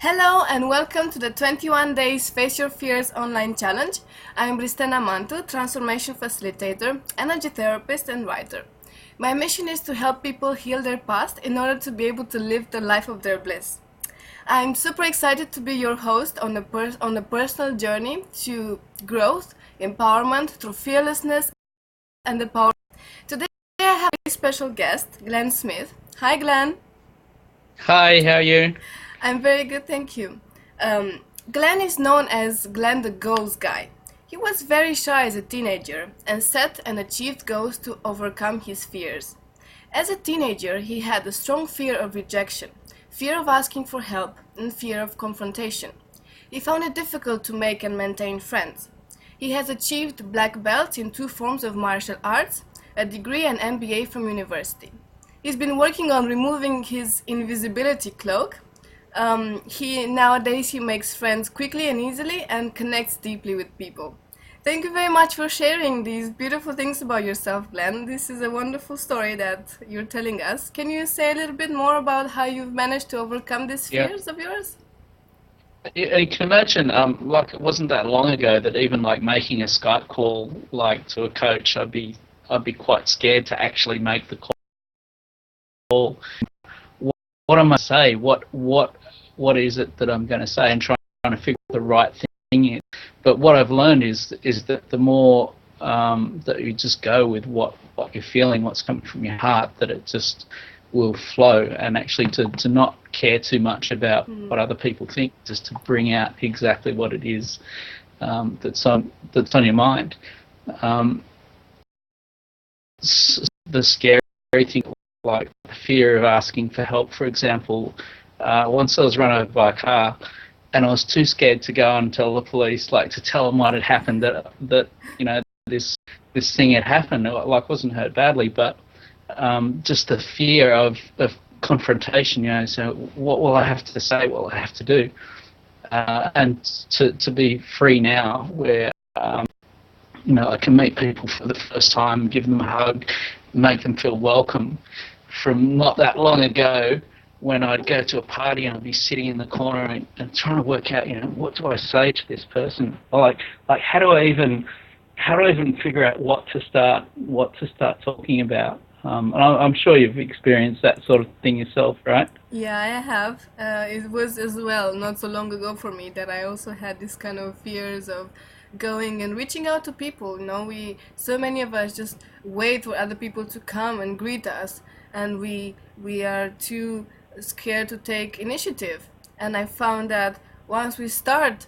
Hello and welcome to the 21 Days Face Your Fears online challenge. I'm Bristena transformation facilitator, energy therapist and writer. My mission is to help people heal their past in order to be able to live the life of their bliss. I'm super excited to be your host on a personal journey to growth, empowerment through fearlessness and the power. Today I have a special guest, Glen Smith. Hi Glen. Hi, how are you? I'm very good, thank you. Glenn is known as Glenn the Goals Guy. He was very shy as a teenager and set and achieved goals to overcome his fears. As a teenager, he had a strong fear of rejection, fear of asking for help, and fear of confrontation. He found it difficult to make and maintain friends. He has achieved black belts in 2 forms of martial arts, a degree and MBA from university. He's been working on removing his invisibility cloak. Nowadays he makes friends quickly and easily and connects deeply with people. Thank you very much for sharing these beautiful things about yourself, Glenn. This is a wonderful story that you're telling us. Can you say a little bit more about how you've managed to overcome these Yeah, fears of yours? you can imagine, like it wasn't that long ago that even like making a Skype call, like to a coach, I'd be quite scared to actually make the call. What am I say? What is it that I'm going to say? And trying to figure out the right thing is. But what I've learned is that the more that you just go with what you're feeling, what's coming from your heart, that it just will flow, and actually to not care too much about what other people think, just to bring out exactly what it is that's on your mind. Um, the scary thing, like the fear of asking for help, for example. Once I was run over by a car, and I was too scared to go and tell the police, like to tell them what had happened, that this thing had happened. Like, wasn't hurt badly, but just the fear of confrontation. So what will I have to say? What will I have to do? And to be free now, where I can meet people for the first time, give them a hug, make them feel welcome. From not that long ago, when I'd go to a party and I'd be sitting in the corner and trying to work out, what do I say to this person? Or like how do I even figure out what to start talking about? And I'm sure you've experienced that sort of thing yourself, right? Yeah, I have. It was as well not so long ago for me that I also had this kind of fears of going and reaching out to people. So many of us just wait for other people to come and greet us, and we are too scared to take initiative. And I found that once we start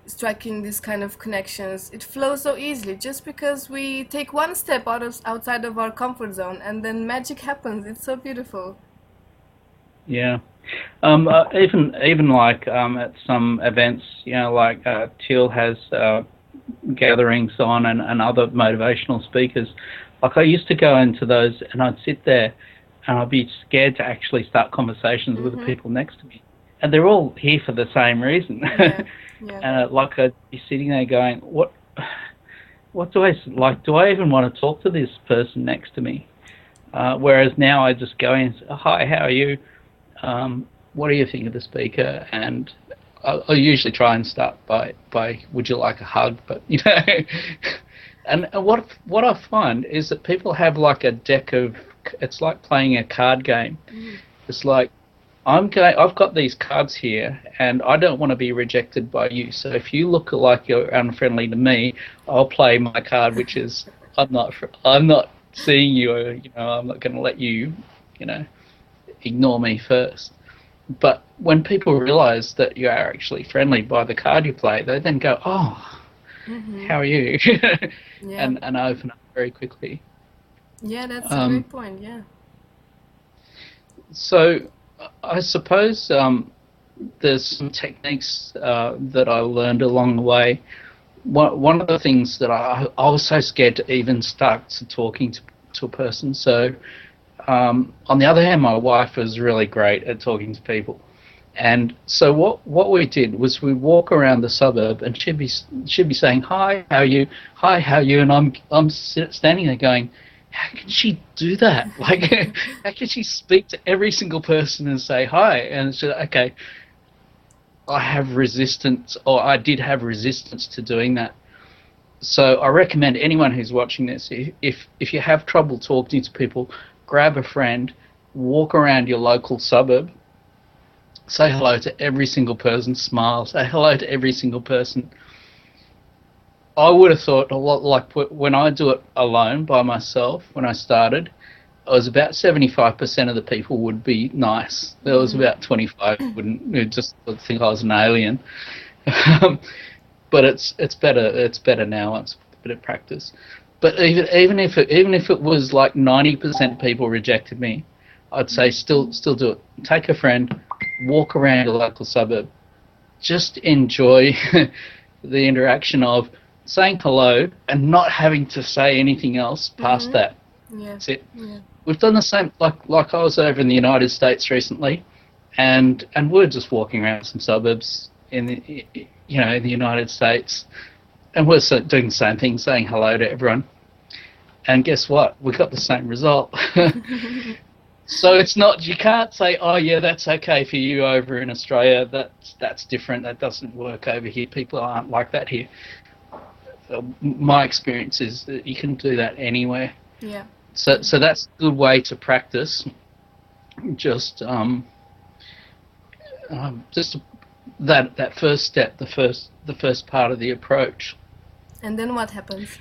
striking these kind of connections, it flows so easily just because we take one step outside of our comfort zone, and then magic happens. It's so beautiful. Yeah. Even like at some events, like Teal has gatherings on, and other motivational speakers. Like, I used to go into those and I'd sit there and I'd be scared to actually start conversations with the Mm-hmm. people next to me. And they're all here for the same reason. Yeah, yeah. And like, I'd be sitting there going, what do I like? Do I even want to talk to this person next to me? Whereas now I just go in and say, hi, how are you? What do you think of the speaker? And I usually try and start by would you like a hug? But and what I find is that people have like a deck of, it's like playing a card game. Mm. It's like, I've got these cards here, and I don't want to be rejected by you. So if you look like you're unfriendly to me, I'll play my card, which is I'm not seeing you. Or, I'm not going to let you, you know, ignore me first. But when people realise that you are actually friendly by the card you play, they then go, "Oh, Mm-hmm. how are you?" Yeah, and open up very quickly. yeah, that's a Um, great point. Yeah. so I suppose there's some techniques that I learned along the way. One of the things that I was so scared to even start to talking to a person. So on the other hand, my wife was really great at talking to people. And so what we did was we walk around the suburb, and she'd be saying, "Hi, how are you? Hi, how are you?" And I'm standing there going, "How can she do that? Like, how can she speak to every single person and say hi?" And she said, "Okay, I have resistance, or I did have resistance to doing that. So I recommend anyone who's watching this, if you have trouble talking to people, grab a friend, walk around your local suburb, say hello to every single person, smile, say hello to every single person. I would have thought a lot like when I do it alone by myself. When I started, it was about 75% of the people would be nice. There was Mm-hmm. about 25 wouldn't, who just would think I was an alien. But it's better. It's better now. It's a bit of practice. But even if it was like 90% people rejected me, I'd say still do it. Take a friend, walk around your local suburb, just enjoy the interaction of saying hello and not having to say anything else past Mm-hmm. that. Yeah. That's it. Yeah. We've done the same. Like I was over in the United States recently, and we're just walking around some suburbs in the in the United States, and we're doing the same thing, saying hello to everyone. And guess what? We got the same result. So it's not, you can't say, oh yeah, that's okay for you over in Australia. That's different. That doesn't work over here. People aren't like that here. My experience is that you can do that anywhere. Yeah. So that's a good way to practice. Just just that first step, the first part of the approach. And then what happens?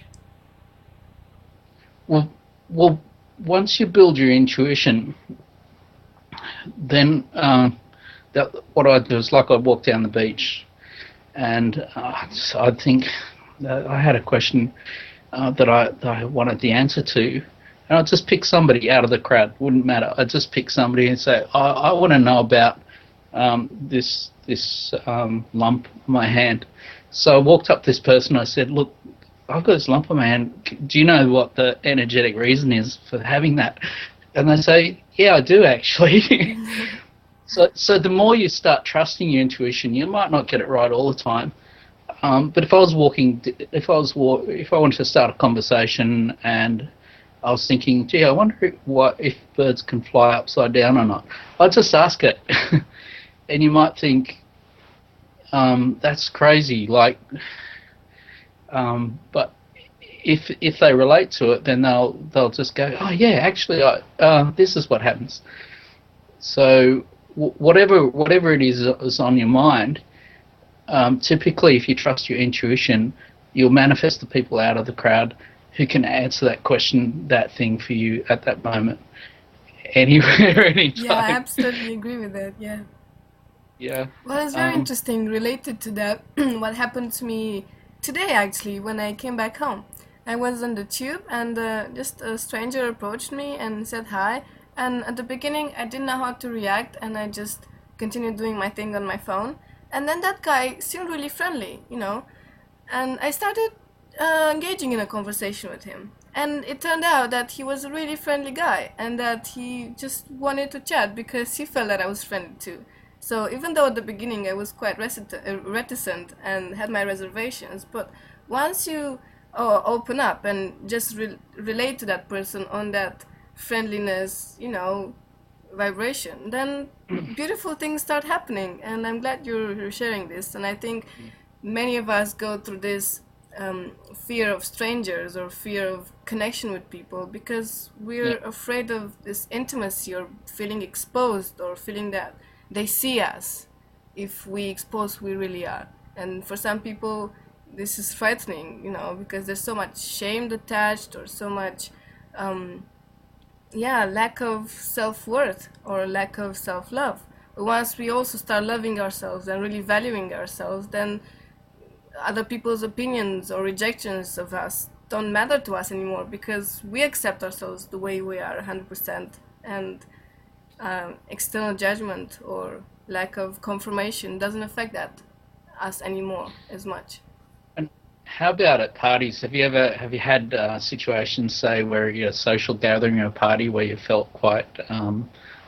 Well, well, once you build your intuition, then what I'd do is like I'd walk down the beach, and so I'd think I had a question that I wanted the answer to, and I'd just pick somebody out of the crowd. Wouldn't matter. I'd just pick somebody and say, I want to know about this lump on my hand. So I walked up to this person. I said, look, I've got this lump on my hand. Do you know what the energetic reason is for having that? And they say, yeah, I do actually. So the more you start trusting your intuition, you might not get it right all the time. But if I wanted to start a conversation and I was thinking, gee, I wonder if birds can fly upside down or not, I'd just ask it. And you might think, that's crazy. But if they relate to it, then they'll just go, oh yeah, actually, this is what happens. So whatever it is on your mind, typically, if you trust your intuition, you'll manifest the people out of the crowd who can answer that question, that thing for you at that moment, anywhere, Yeah, I anytime. absolutely agree with that. Yeah. Yeah. Well, it's very Um, interesting related to that. What happened to me today, actually, when I came back home. I was on the tube, and just a stranger approached me and said hi. And at the beginning, I didn't know how to react, and I just continued doing my thing on my phone. And then that guy seemed really friendly, and I started engaging in a conversation with him. And it turned out that he was a really friendly guy, and that he just wanted to chat because he felt that I was friendly too. So even though at the beginning I was quite reticent and had my reservations, but once you open up and just relate to that person on that friendliness, vibration, then beautiful things start happening. And I'm glad you're sharing this. And I think many of us go through this fear of strangers or fear of connection with people because yeah. we're afraid of this intimacy or feeling exposed or feeling that they see us if we expose who we really are. And for some people, this is frightening, because there's so much shame attached or so much lack of self-worth or lack of self-love. But once we also start loving ourselves and really valuing ourselves, then other people's opinions or rejections of us don't matter to us anymore because we accept ourselves the way we are 100%. And external judgment or lack of confirmation doesn't affect us anymore as much. And how about at parties? Have you had situations, say, where you're at a social gathering or a party where you felt quite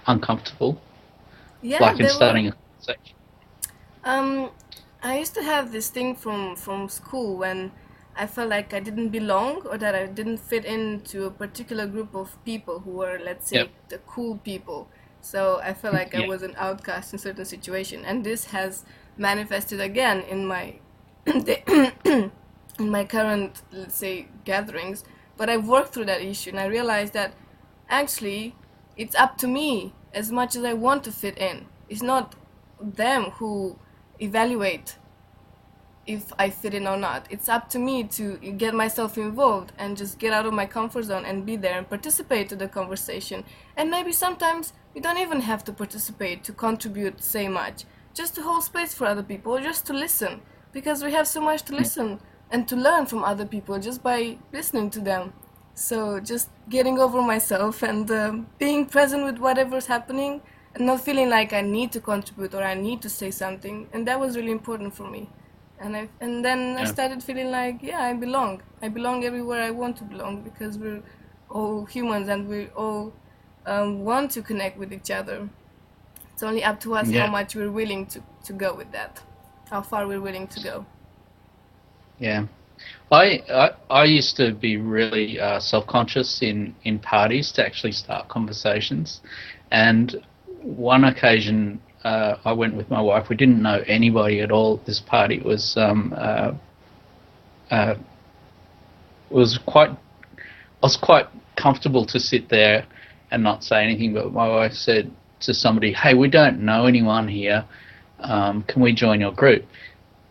uncomfortable, Yeah, like in there were. starting a conversation? Um, I used to have this thing from school when I felt like I didn't belong or that I didn't fit into a particular group of people who were, let's Yep. say, the cool people. So I felt like I Yeah. was an outcast in certain situation, and this has manifested again in my in my current, let's say, gatherings. But I worked through that issue, and I realized that actually it's up to me as much as I want to fit in. It's not them who evaluate if I fit in or not. It's up to me to get myself involved and just get out of my comfort zone and be there and participate to the conversation. And maybe sometimes we don't even have to participate to contribute, say much. Just to hold space for other people, or just to listen, because we have so much to listen and to learn from other people just by listening to them. So just getting over myself and being present with whatever's happening and not feeling like I need to contribute or I need to say something. And that was really important for me. And then I started feeling like, yeah, I belong. I belong everywhere I want to belong, because we're all humans and we all want to connect with each other. It's only up to us how much we're willing to go with that, how far we're willing to go. Yeah. I used to be really self-conscious in parties to actually start conversations. And one occasion I went with my wife. We didn't know anybody at all at this party. It was quite, I was quite comfortable to sit there and not say anything, but my wife said to somebody, "Hey, we don't know anyone here. Can we join your group?"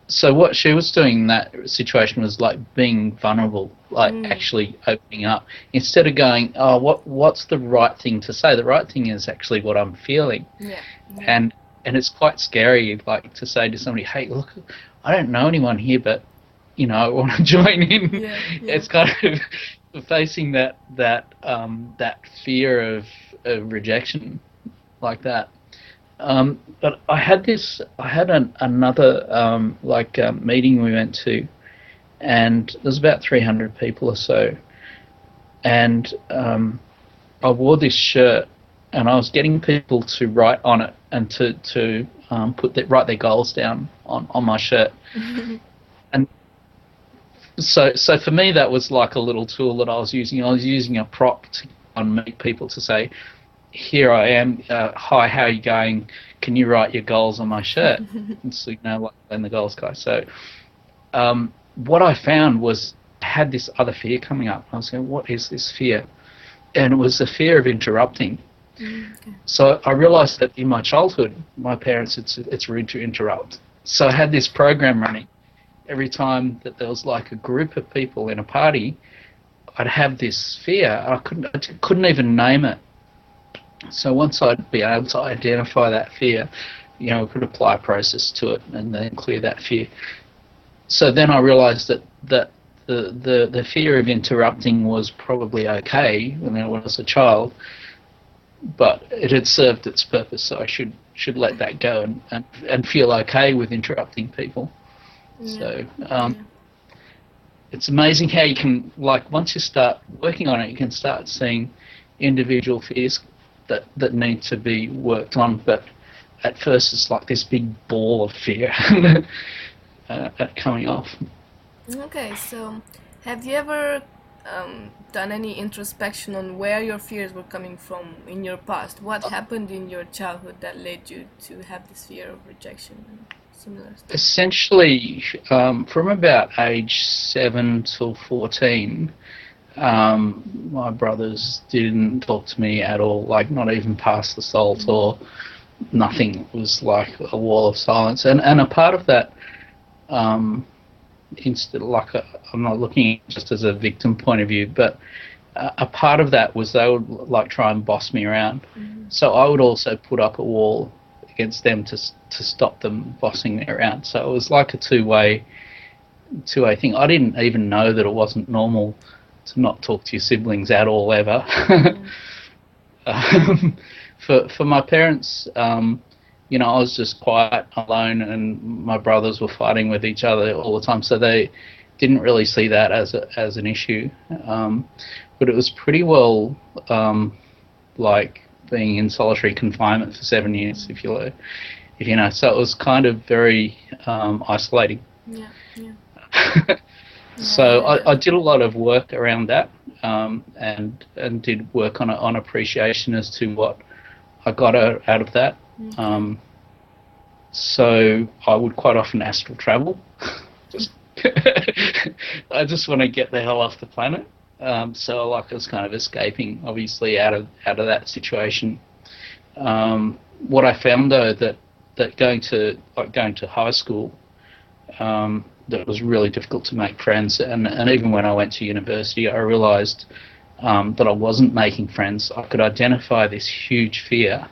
So what she was doing in that situation was like being vulnerable, like actually opening up, instead of going, "Oh, what's the right thing to say?" The right thing is actually what I'm feeling. And it's quite scary, like, to say to somebody, "Hey, look, I don't know anyone here, but I want to join in." It's kind of facing that fear of rejection like that. But I had another meeting we went to, and there was about 300 people or so, and I wore this shirt, and I was getting people to write on it and to write their goals down on my shirt. And so for me, that was like a little tool that I was using. I was using a prop to meet people to say, "Here I am. Hi, how are you going? Can you write your goals on my shirt?" And so, like I'm the goals guy. So what I found was I had this other fear coming up. I was going, "What is this fear?" And it was the fear of interrupting. So I realized that in my childhood, my parents, it's rude to interrupt. So I had this program running. Every time that there was like a group of people in a party, I'd have this fear. I couldn't even name it. So once I'd be able to identify that fear, I could apply a process to it and then clear that fear. So then I realized that the fear of interrupting was probably okay when I was a child, but it had served its purpose, so I should let that go and feel okay with interrupting people. So it's amazing how you can, like, once you start working on it, you can start seeing individual fears that need to be worked on, but at first it's like this big ball of fear coming off. Okay, so have you ever done any introspection on where your fears were coming from in your past? What happened in your childhood that led you to have this fear of rejection and similar stuff? Essentially, from about age 7 till 14, my brothers didn't talk to me at all, like not even past the salt or nothing. It was like a wall of silence. And a part of that, I'm not looking just as a victim point of view, but a part of that was they would like try and boss me around. So I would also put up a wall against them to stop them bossing me around. So it was like a two-way thing. I didn't even know that it wasn't normal to not talk to your siblings at all ever. For my parents, I was just quiet, alone, and my brothers were fighting with each other all the time, so they didn't really see that as an issue. But it was pretty well like being in solitary confinement for 7 years, if you know. So it was kind of very isolating. So I did a lot of work around that, and did work on appreciation as to what I got out of that. So I would quite often astral travel. Just I just want to get the hell off the planet. So like I was kind of escaping, obviously, out of that situation. What I found though, that going to high school, that it was really difficult to make friends, and even when I went to university, I realised that I wasn't making friends. I could identify this huge fear,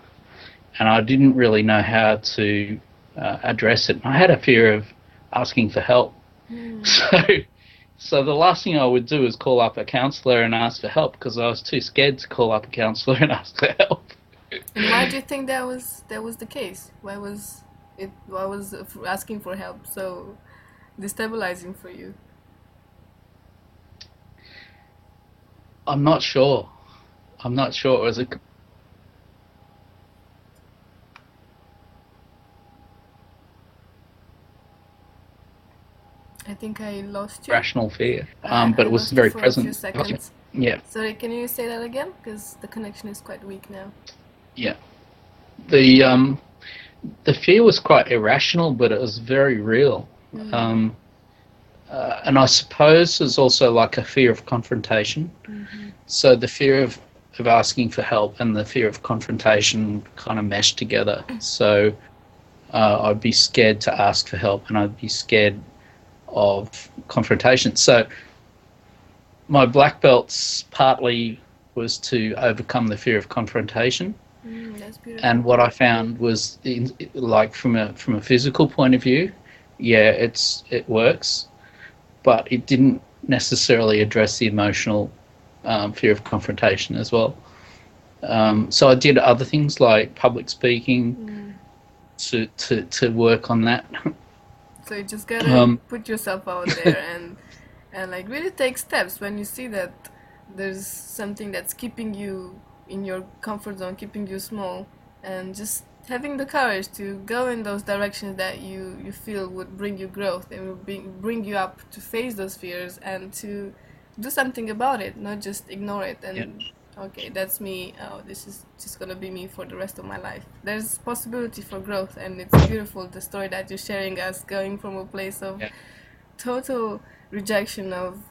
and I didn't really know how to address it. I had a fear of asking for help. So the last thing I would do is call up a counsellor and ask for help, because I was too scared to call up a counsellor and ask for help. And why do you think that was the case? Why was asking for help so destabilizing for you? I'm not sure. I'm not sure. It was a I think I lost you. rational fear, I but it was lost you very for a few present. seconds. Yeah, Sorry, can you say that again? Because the connection is quite weak now. yeah. The fear was quite irrational, but it was very real. Um, and I suppose there's also like a fear of confrontation. So the fear of asking for help and the fear of confrontation kind of meshed together. So I'd be scared to ask for help, and I'd be scared of confrontation. So my black belts partly was to overcome the fear of confrontation. That's beautiful. And what I found was, like from a physical point of view, yeah, it works, but it didn't necessarily address the emotional fear of confrontation as well. So I did other things like public speaking to work on that. So you just gotta put yourself out there and like really take steps when you see that there's something that's keeping you in your comfort zone, keeping you small, and just having the courage to go in those directions that you feel would bring you growth and will bring you up to face those fears and to do something about it, not just ignore it and okay, that's me, oh, this is just gonna be me for the rest of my life. There's possibility for growth, and it's beautiful, the story that you're sharing us, going from a place of total rejection of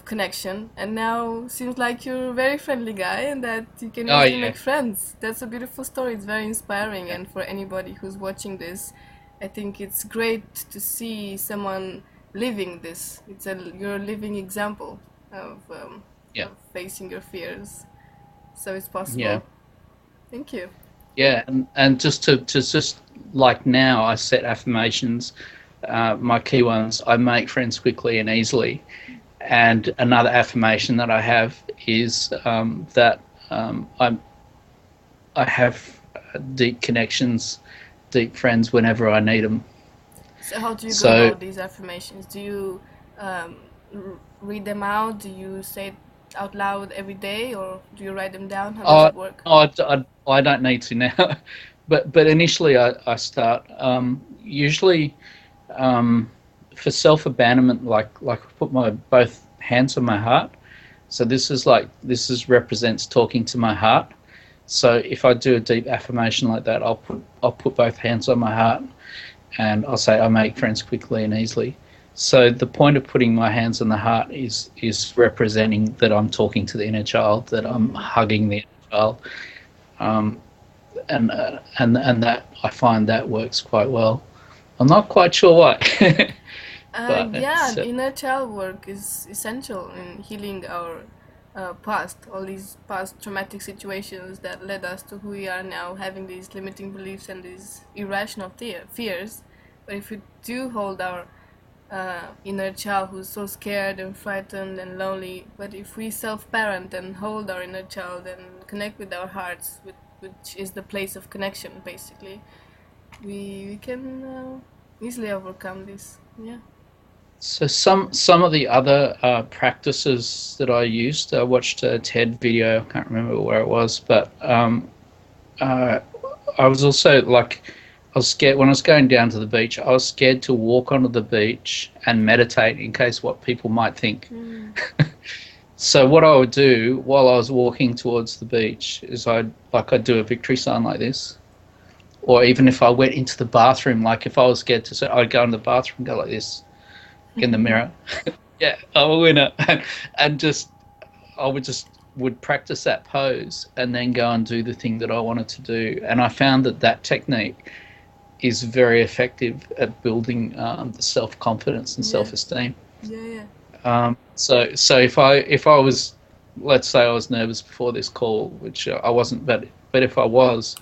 connection, and now seems like you're a very friendly guy and that you can easily make friends. That's a beautiful story. It's very inspiring, and for anybody who's watching this, I think it's great to see someone living this. You're a living example of facing your fears. So it's possible. Yeah. Thank you. Yeah, and just like now, I set affirmations. My key ones: I make friends quickly and easily. And another affirmation that I have is that I have deep connections, deep friends whenever I need them. So how do you go about these affirmations? Do you read them out? Do you say it out loud every day, or do you write them down? How does it work? I don't need to now, but initially I start usually for self-abandonment, like I put my both hands on my heart. So this is represents talking to my heart. So if I do a deep affirmation like that, I'll put both hands on my heart, and I'll say I make friends quickly and easily. So the point of putting my hands on the heart is representing that I'm talking to the inner child, that I'm hugging the inner child, and that I find that works quite well. I'm not quite sure why. Inner child work is essential in healing our past, all these past traumatic situations that led us to who we are now, having these limiting beliefs and these irrational fears. But if we do hold our inner child who's so scared and frightened and lonely, but if we self-parent and hold our inner child and connect with our hearts, which is the place of connection, basically, we can easily overcome this. Yeah. So some of the other practices that I used, I watched a TED video. I can't remember where it was, but I was also like, I was scared when I was going down to the beach. I was scared to walk onto the beach and meditate in case what people might think. So what I would do while I was walking towards the beach is I'd do a victory sign like this, or even if I went into the bathroom, like if I was scared to say, I'd go in the bathroom and go like this in the mirror. Yeah, I'm a winner. And just, I would practice that pose and then go and do the thing that I wanted to do. And I found that that technique is very effective at building the self-confidence and Yeah, self-esteem. yeah, yeah. So if I was, let's say I was nervous before this call, which I wasn't, but if I was,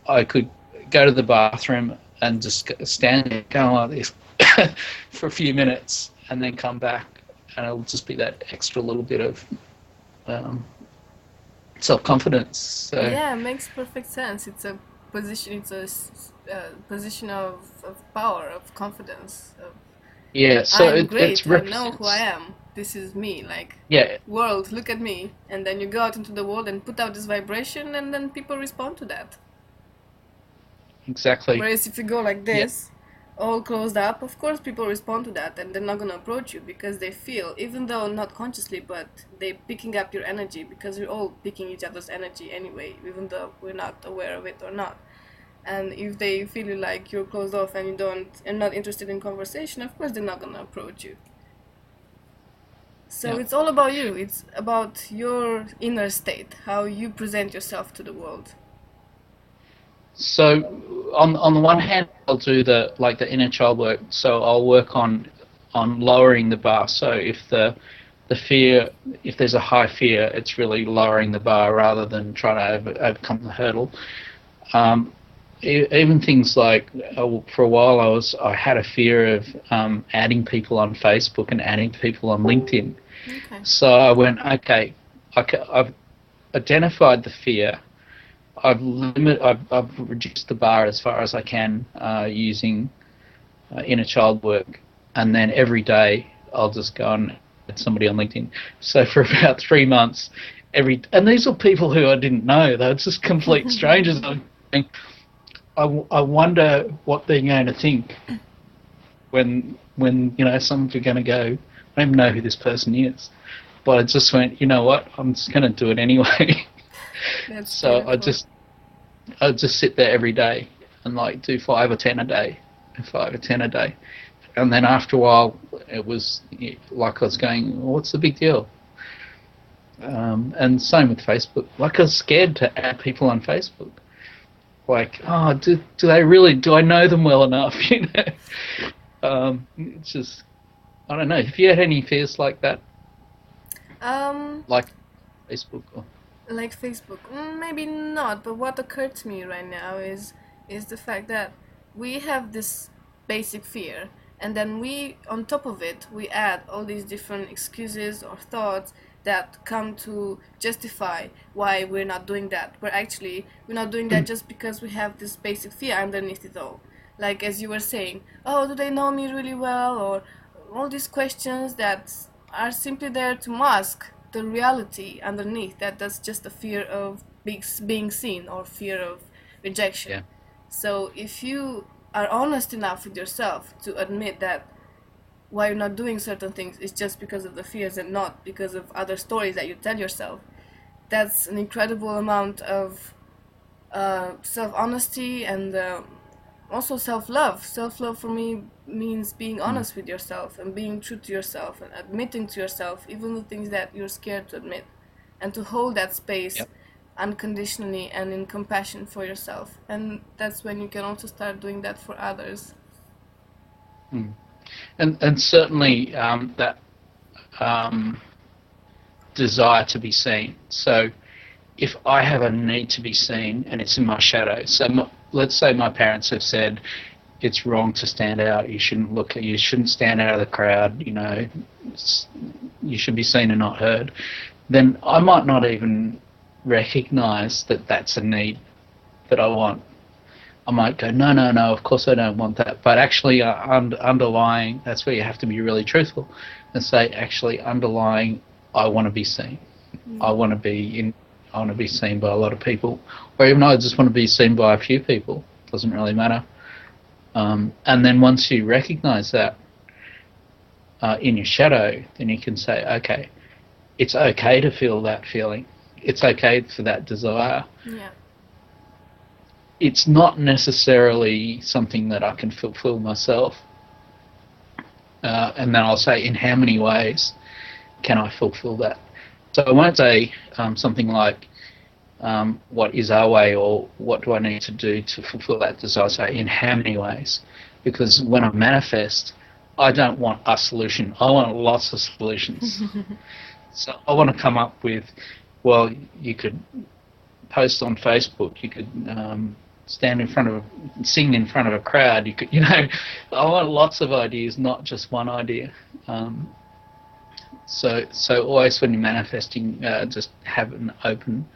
I could go to the bathroom and just stand there going like this for a few minutes and then come back, and it'll just be that extra little bit of um, self-confidence. So Yeah, it makes perfect sense. It's a position. It's a position of power, of confidence. Of yeah, so I'm it great. I know who I represents, am. This is me. Like, yeah, world, look at me. And then you go out into the world and put out this vibration, and then people respond to that. exactly, Whereas if you go like yeah, this, all closed up, of course people respond to that, and they're not gonna approach you because they feel, even though not consciously, but they're picking up your energy because we're all picking each other's energy anyway, even though we're not aware of it or not. And if they feel like you're closed off and you don't and not interested in conversation, of course they're not gonna approach you. So yeah. it's all about you. It's about your inner state, how you present yourself to the world. So on the one hand, I'll do the inner child work. So I'll work on lowering the bar. So if the fear, if there's a high fear, it's really lowering the bar rather than trying to overcome the hurdle. Um, Even things like for a while I had a fear of adding people on Facebook and adding people on LinkedIn. Okay. So I went, okay, I've identified the fear. I've reduced the bar as far as I can using inner child work, and then every day I'll just go and add somebody on LinkedIn. So for about 3 months, and these are people who I didn't know. They were just complete strangers. I'm going, I wonder what they're going to think when some are going to go, I don't even know who this person is. But I just went, you know what? I'm just going to do it anyway. That's So beautiful. I'd just sit there every day and like do 5 or 10 a day, 5 or 10 a day, and then after a while, it was like I was going, well, what's the big deal? And same with Facebook. Like I was scared to add people on Facebook. Like, oh, do they really? Do I know them well enough? It's just, I don't know. Have you had any fears like that, Um, like Facebook? Or, like Facebook, maybe not. But what occurred to me right now is the fact that we have this basic fear, and then we, on top of it, we add all these different excuses or thoughts that come to justify why we're not doing that. We're not doing that just because we have this basic fear underneath it all. Like as you were saying, oh, do they know me really well, or all these questions that are simply there to mask the reality underneath, that's just a fear of being seen or fear of rejection. yeah, So if you are honest enough with yourself to admit that why you're not doing certain things is just because of the fears and not because of other stories that you tell yourself, that's an incredible amount of self-honesty and also self-love. Self-love for me means being mm, honest with yourself and being true to yourself and admitting to yourself even the things that you're scared to admit, and to hold that space yep. unconditionally and in compassion for yourself. And that's when you can also start doing that for others. Mm. And certainly that um, desire to be seen. So if I have a need to be seen and it's in my shadow, so let's say my parents have said it's wrong to stand out, you shouldn't stand out of the crowd, you should be seen and not heard, then I might not even recognize that that's a need that I want. I might go, no, no, no, of course I don't want that. But actually, underlying, that's where you have to be really truthful and say, actually, underlying, I want to be seen. I Yeah. want to be in. I want to be seen by a lot of people, or even I just want to be seen by a few people. Doesn't really matter. And then once you recognise that in your shadow, then you can say, okay, it's okay to feel that feeling. It's okay for that desire. Yeah. it's not necessarily something that I can fulfill myself. And then I'll say, in how many ways can I fulfill that? So I won't say something like, what is our way, or what do I need to do to fulfill that desire? I say, in how many ways? Because when I manifest, I don't want a solution. I want lots of solutions. So I want to come up with, well, you could post on Facebook, you could stand in front of, sing in front of a crowd. You could, I want lots of ideas, not just one idea. So always when you're manifesting, just have an open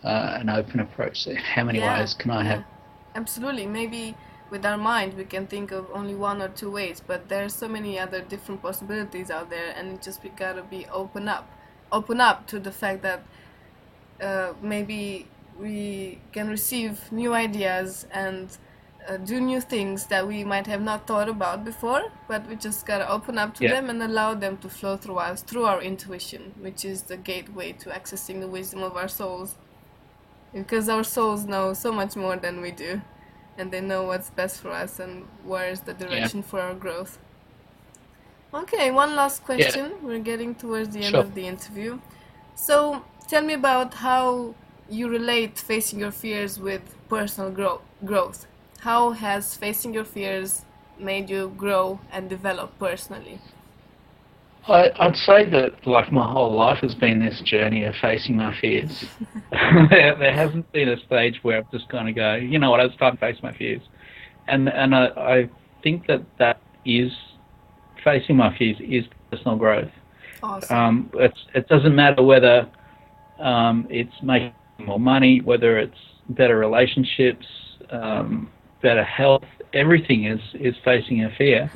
approach. So how many ways can I have? Absolutely. Maybe with our mind we can think of only one or two ways, but there are so many other different possibilities out there, and it just we gotta be open up to the fact that maybe we can receive new ideas and do new things that we might have not thought about before, but we just gotta open up to them and allow them to flow through us, through our intuition, which is the gateway to accessing the wisdom of our souls. Because our souls know so much more than we do, and they know what's best for us and where is the direction for our growth. Okay, one last question. We're getting towards the end of the interview. So tell me about how you relate facing your fears with personal growth. How has facing your fears made you grow and develop personally? I'd say that like my whole life has been this journey of facing my fears. There hasn't been a stage where I've just kind of go, you know what, it's time to face my fears. And I think that is, facing my fears is personal growth. Awesome. It doesn't matter whether it's making more money, whether it's better relationships, better health. Everything is facing a fear.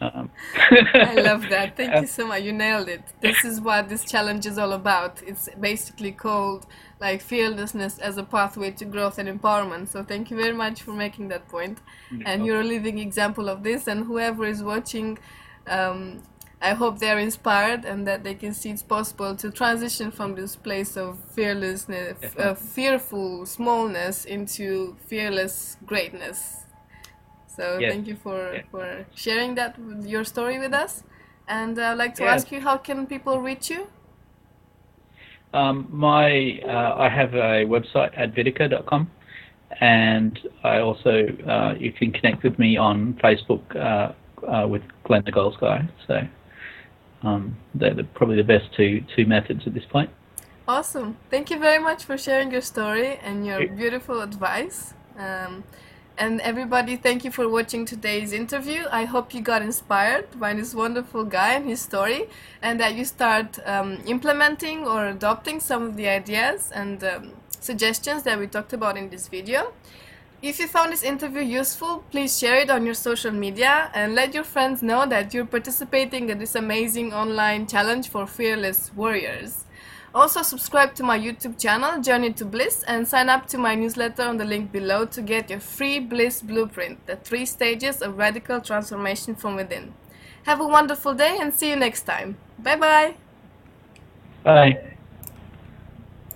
I love that. Thank you so much. You nailed it. This is what this challenge is all about. It's basically called like fearlessness as a pathway to growth and empowerment. So thank you very much for making that point. And you're a living example of this. And whoever is watching, I hope they're inspired and that they can see it's possible to transition from this place of fearlessness, fearful smallness into fearless greatness. So thank you for sharing that, your story with us. And I'd like to ask you, how can people reach you? I have a website at vidica.com, and I also you can connect with me on Facebook with Glen the Goals Guy. So they're probably the best two methods at this point. Awesome. Thank you very much for sharing your story and your beautiful advice. And everybody, thank you for watching today's interview. I hope you got inspired by this wonderful guy and his story, and that you start implementing or adopting some of the ideas and suggestions that we talked about in this video. If you found this interview useful, please share it on your social media and let your friends know that you're participating in this amazing online challenge for fearless warriors. Also subscribe to my YouTube channel, Journey to Bliss, and sign up to my newsletter on the link below to get your free Bliss Blueprint, the 3 stages of radical transformation from within. Have a wonderful day and see you next time. Bye-bye. Bye.